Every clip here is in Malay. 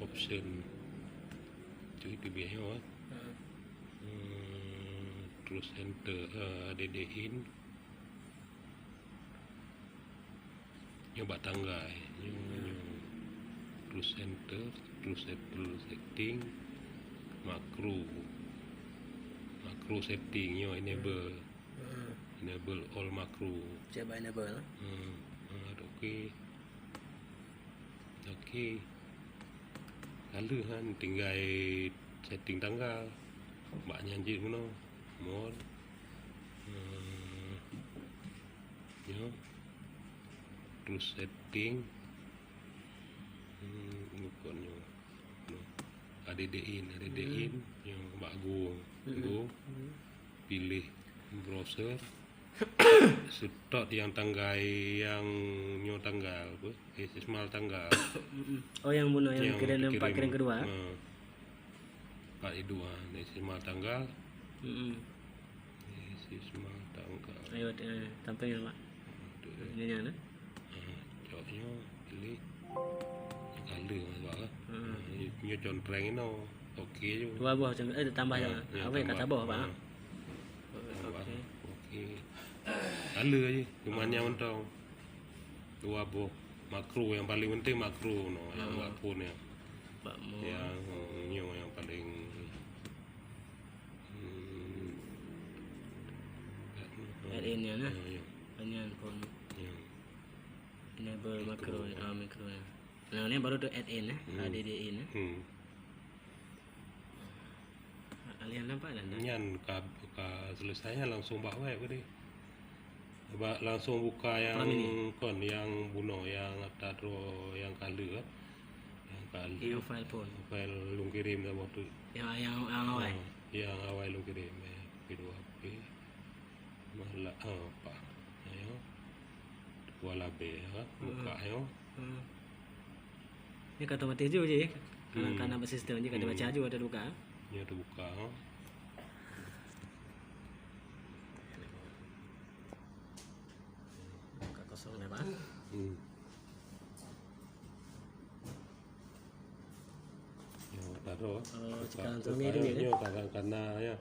option jadi biaya terus enter add in nyoba tangga terus enter terus Apple setting makro setting enable all makro coba enable oke lalu kan tinggal setting tanggal banyak je mana more terus setting bukannya add in yang bagus go pilih browser start yang tanggal yang tanggal small tanggal yang bunuh yang kirim kedua Pak Idua small tanggal small tanggal ayo tampilnya Pak ini nyana coknya pilih color Pak nyo contreng ini oke juga dua buah tambah apa ya kata bawah Pak oke color aja cuma yang mentong dua buah makro yang paling penting makro yang enggak pun ya yang yang paling add in ya nah banyak pun enable makro makronya nah ini baru tuh add in add in kalian nampak dan nyan selesainya langsung bawa web deh langsung buka yang kon yang buno yang taruh yang kali yang file pun file lu kirim dah waktu yang awal yang awal lu kirim P2P malah apa ayo wala B buka ayo ini kata otomatis juga je karena sistem je kata baca juga ada buka ya ada buka kosong ya Pak taruh sekarang sini dia karena ya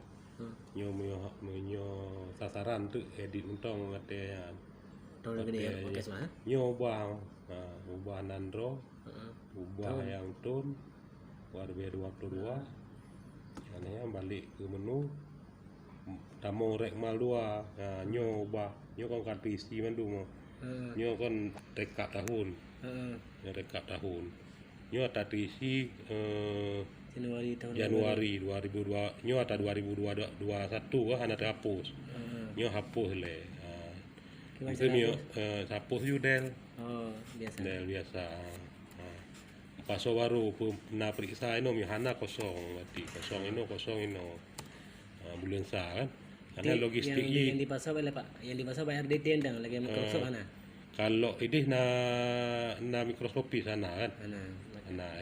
nyo sasaran tu edit untong ada ya tahun gede ya oke semua nyo ubah nandro ubah yang tone warbe 22 ya balik ke menu tamu rek mal 2 nyo ubah nyo kan kartu isi mandung nyo kan rekap tahun nyo ada isi Januari 2002 nyo ada 2021 kan ada hapus nyo hapus le itu nyo hapus ju del biasa paso baru pernah periksa ino mihana kosong berarti kosong ino bulan sa kan karena logistik yang di pasar boleh Pak yang di pasar bayar DT endang lagi Microsoft mana kalau ini na Microsoft sana kan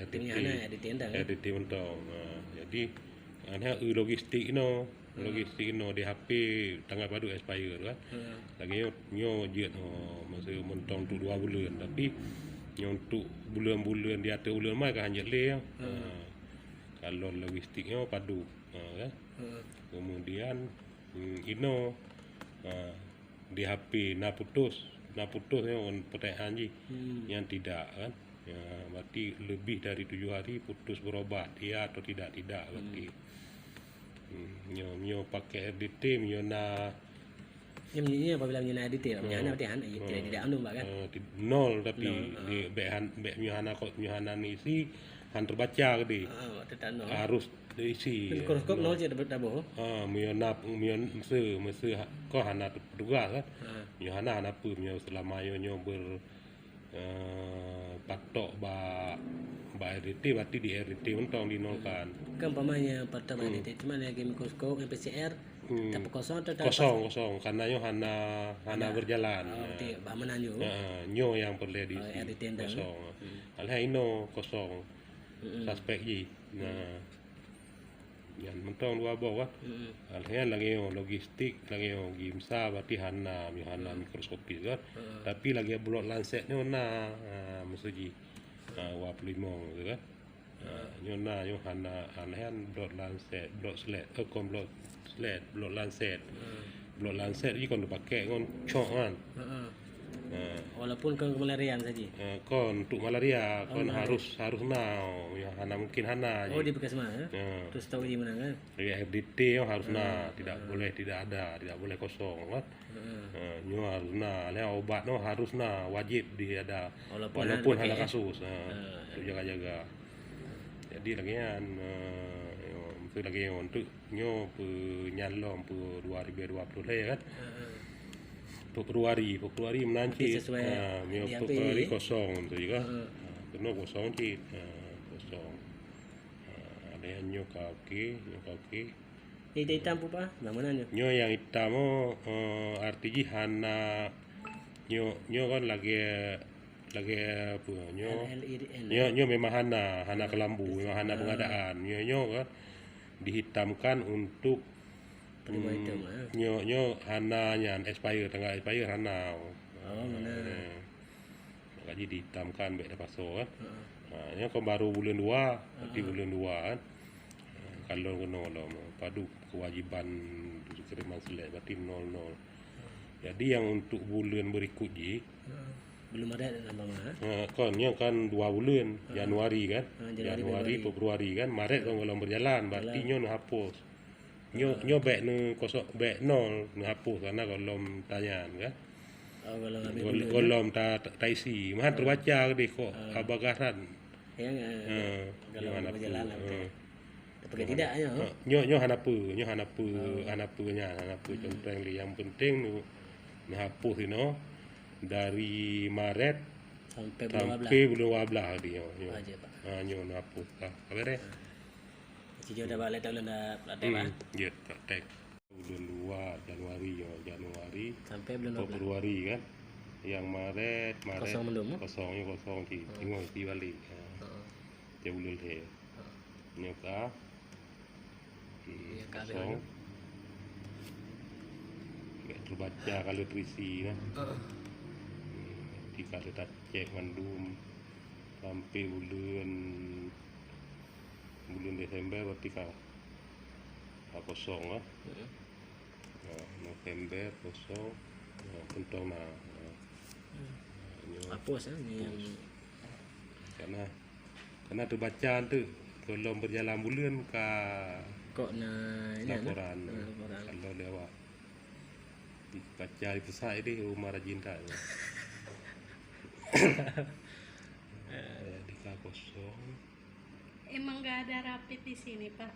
timnya ana DT endang DT mentong jadi ana logistik ino di HP tanggal padu expire kan lagi nyo jet masih mentong tu 2 bulan tapi untuk bulan-bulan di atas bulan mai kan hanya le kalau logistiknya padu kan kemudian ino di HP na putus on pertanyaan ji yang tidak kan ya berarti lebih dari 7 hari putus berobat ya atau tidak berarti nyo pakai RDT nyo na ini apabila menyana detail menyana tidak anu Mbak kan nol tapi di Myohana isi han terbaca gede harus diisi mikroskop nol je dapat dabo mese ko hana petugas kan Myohana apa selama nyo ber patok ba RDT berarti di RDT mentong dinolkan kan pamannya pertama RDT cuma lagi mikroskop PCR tapi kosong karena hana berjalan nyo yang perlu di kosong alhaino kosong suspek ji yang mentong dua bawah alhain lagi logistik lagi gimsa berarti hana mikroskopis kan tapi lagi blok lancetnya maksudnya 25 gitu kan Nyo na nyo han blot Lancet, blot Sled, kon blot Sled, blot Lancet. Blot Lancet ni kon dipakai kon cok kan. Walaupun kan kemalarian saja. Kon untuk malaria kon harus nau ya hana mungkin hana Oh di Bekasma ya. Terus tahu di mana kan? RDT yo harus tidak boleh tidak ada, tidak boleh kosong kan. Nyo harus obat no harus wajib di ada walaupun hana kasus untuk jaga-jaga. Jadi lagi kan itu lagi untuk nyo penyalom 2020 lah ya kan. Februari menanti Februari kosong tu juga kena kosong cik kosong ada yang nyo kaki Hitam apa? Mana nyo yang hitam artinya hana nyo kan lagi apa nyo memang hana kelambu memang hana pengadaan nyo kan dihitamkan untuk nyo hana nyan expire tengah expire hana mana jadi dihitamkan baik dah pasal kan nyo kan baru bulan 2 di bulan 2 kan kalau kena padu kewajiban kiriman selek berarti 00 jadi yang untuk bulan berikut je belum ada abang nyo kan 2 bulan Januari kan Januari Februari kan Maret kan kalau berjalan berarti nyo nak hapus nyo baik ni kosong baik 0 ni hapus karena kolom tanya kan kolom tak isi mah terbaca deh kok abagaran yang kalau berjalan tapi tidak nyo hanapu nya contoh yang penting ni hapus ini dari Maret sampai bulan 12 dia nyo hapus apa deh Cijo dah balik tahun dah praktek pak. Ya praktek. Bulan 2 Januari sampai bulan Februari kan. Yang Maret kosongnya kosong sih. Tengok isi balik. Dia bulan le. Nyoka. Kosong. Enggak terbaca kalau terisi kan. Jika kita cek mandum sampai bulan Desember berarti kosong lah. November kosong, pentong hapus yang karena terbaca tu kalau berjalan bulan kok laporan kalau lewat baca di pusat ini rumah rajin tak jadi kosong. Emang nggak ada rapid di sini pak?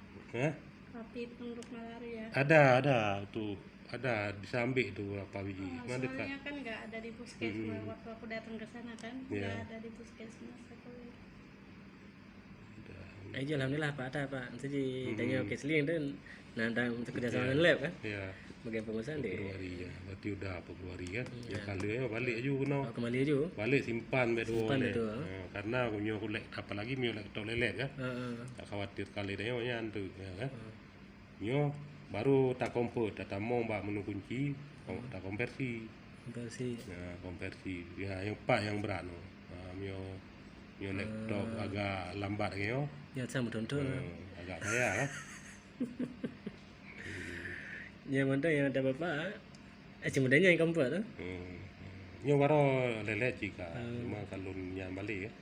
Rapid untuk malaria? Ada tuh ada disambil tuh berapa biji. Soalnya kan nggak ada di puskesmas waktu aku datang ke sana kan nggak ada di puskesmas aku. Aja alhamdulillah pak ada pak. Jadi tanya keseling tu nantang untuk kerjasama dengan lab kan? Ya. Bagian pengurusan deh. Februari ya, berarti udah Februari kan? Ya kalau balik aja kuno. Kembali aja. Balik simpan betul. Karena kunyo kulek apalagi mio lek tok lelet kan? Tak khawatir kali dah nyan tu ya kan? Nyo baru tak kompet, tak mau mbak menu kunci, tak konversi. Nah, konversi. Ya yang pak yang berat no. Mio laptop agak lambat kyo. Ya sama tonton. Agak payah kan? Yang mana yang ada bapak cuma yang keempat tu nyo baru lelet jika cuma kalau yang balik ya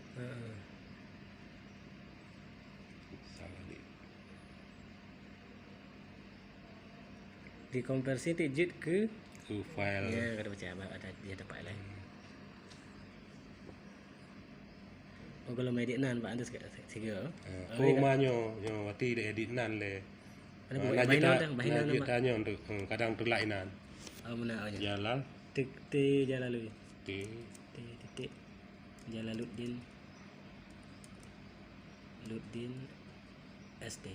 dikonversi digit ke file ya kada baca ada dia dapat lain kalau mau edit nan pak antus tiga rumahnya berarti dia edit nan le Bahinan tanya untuk kadang terlainan. Mana Jalal. Jalaluddin. Titik. Jalaluddin. SD.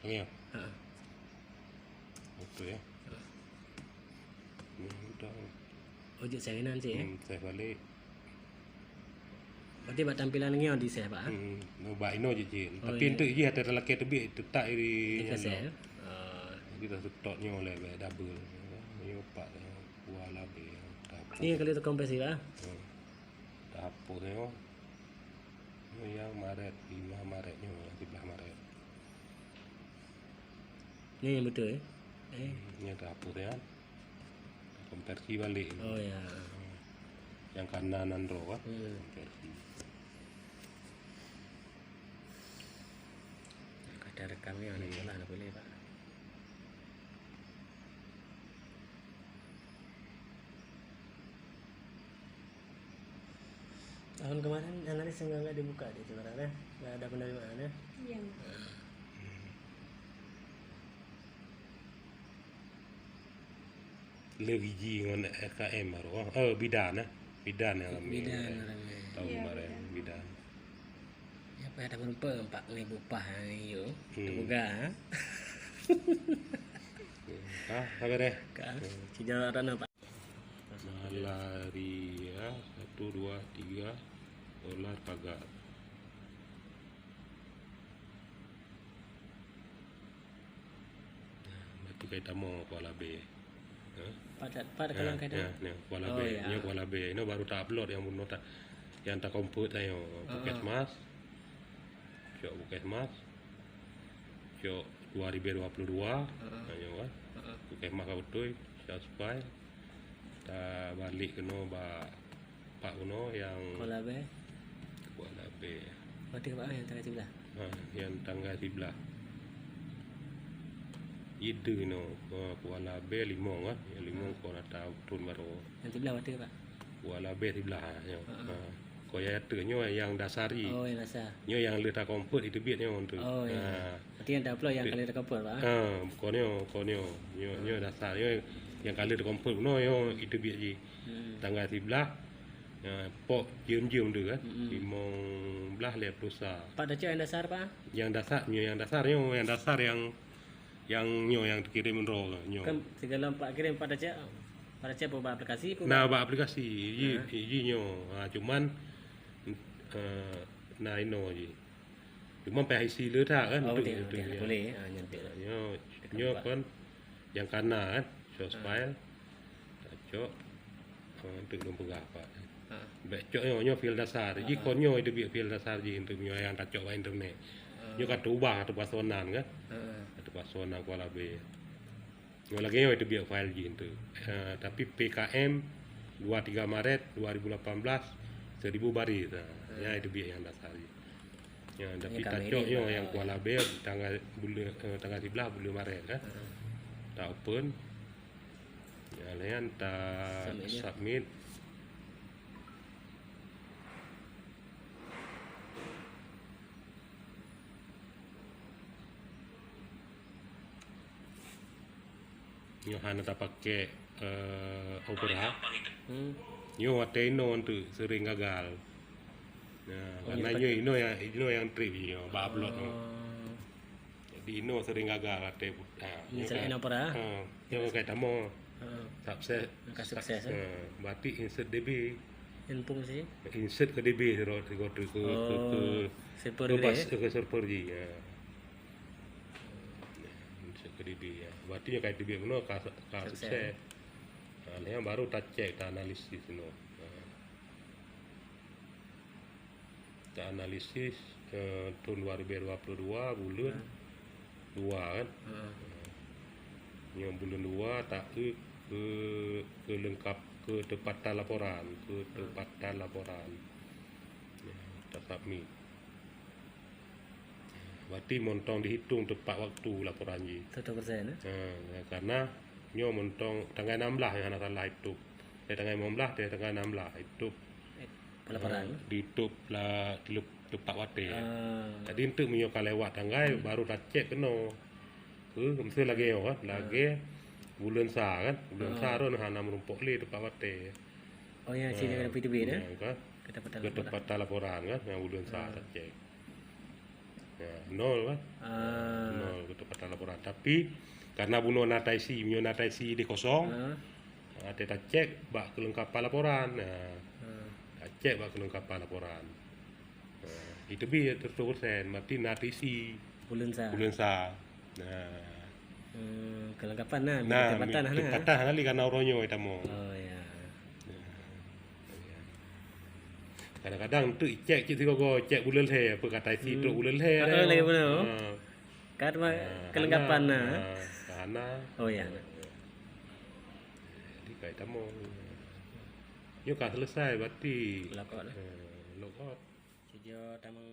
Ya. Betul ya. Udah. Ojek salinan sih ya. Saya balik. Berarti buat tampilan ni di saya pak. Buat ino je cik. Tapi untuk je ada lelaki terbit tetap di saya. Kita setoknya oleh double. Ni opak buah labe. Ni kalau tu kompresi pak. Tak apa ni. yang Maret 5 Maretnya 11 Maret. Ini yang betul ya. Ini ada hapus ya. Konversi balik. Oh ya. Yang kanan row kan. Hmm. Konversi. Ada rekamnya ada jalan apa boleh Pak. Tahun kemarin analis nggak dibuka di sebenarnya, nggak ada penerimaannya. Iya. Lebiji ngon FKM baru. Bidan nah. Bidan yang kami. Bidan orangnya. Tahun Iya, kemarin bidan. Ya Pak ada penumpang 4.000 upah yo. Hmm. Buka. Apa deh? Kak, sejarah Pak. Malaria 1 2 3 dolar kagak. Berarti kita mau Kuala B. Pada kalau kaitan. Ya, Kuala Oh, B. ya. Ini Kuala B. Ini baru tak upload yang bunuh tak yang tak komput ayo. Puskesmas. Cok Puskesmas. Cok 2022. Ayo kan. Puskesmas kau betul. Subscribe. Ta balik kena Pak Uno yang Kuala B. Kuala B. Berarti Pak yang tengah sebelah. Yang tanggal 11. Ide no Kuala B 5 kan. Yang 5 kau nak tahu turun baru. Yang sebelah berarti Pak. Kuala B 11 ya. Kau yang ternyo yang dasari. Oh yang rasa. Nyo yang letak komput itu biatnya untuk. Oh ya. Berarti yang upload yang kali rekapur Pak. Konyo nyo dasar yang kali ada komput no yo itu biat ji. Tanggal 11 pok jium tu kan. 15 lep dosa. Pak dah cek yang dasar Pak. Yang dasar yang nyo yang dikirim ro nyo. Kan segala Pak kirim Pak dah cek. Pak dah cek buat aplikasi pun. Nah, ba aplikasi ji nyo. Cuman nah ino ji. Cuma PIC le tak kan Oh tu betul, tu betul. ya. Boleh nyantik. Nyo kan yang kanan kan show file. Cok untuk nombor apa. Becok nyo fil dasar. Ji konyo itu biar fil dasar ji untuk nyo yang tak cok internet. Nyo kat ubah atau pasonan kan. Atau pasonan Kuala B. Nyo lagi nyo itu biar file ji itu. Tapi PKM 23 Maret 2018 1000 baris. Ya itu biar yang dasar ji. Ya, tapi tak cok nyo yang Kuala B tanggal 11 bulan Maret kan. Tak open. Ya, lain tak submit. Nyo hana tak pakai Opera. Nyo ateno tu sering gagal. Nah, karena nyo yang trip nyo ba upload no. Jadi ino sering gagal ate Ini selain Opera. Nyo kayak tamo sukses. Sukses. Berarti insert DB. Info sih. Insert ke DB terus ke Server ke server ji. Ya. Insert ke DB ya. Berarti nyo kayak DB no ka sukses. Nah, yang baru tak cek, tak analisis no. Tak analisis tahun 2022 bulan 2 kan. Yang bulan 2 tak ke lengkap ketepatan laporan, Ya, tak submit. Berarti montong dihitung tepat waktu laporan ji. 100%. Karena nyo montong tanggal 16 yang nak salah itu. Tanggal 15 dia tanggal 16 itu. Pelaporan. Di YouTube lah di tepat wate. Jadi untuk menyoka lewat tanggal baru tak cek kena. Mesti lagi yo kan, lagi bulan sa kan, bulan sa ron hana merumpok le tepat wate. Oh ya, sini ada PTB dah. Kan. Ketepatan laporan kan, yang bulan sa tak cek. Ya, nol kan. Nol ketepatan laporan. Tapi karena bunuh nataisi di kosong. Ada tak cek bak kelengkapan laporan. Cek bak kelengkapan laporan. Itu bi 100%, mati natisi Bulan sa. Kelengkapan nah, ketepatan kali karena oronyo itu mo. Oh ya. Kadang-kadang tu cek cik go cek bulan le apa kata si tu bulan le. Lagi benar. Kad mah kelengkapan nah. Karena Oh ya. di kai tamu. Yo ka selesai berarti. Lokot. Lokot. Sejauh tamang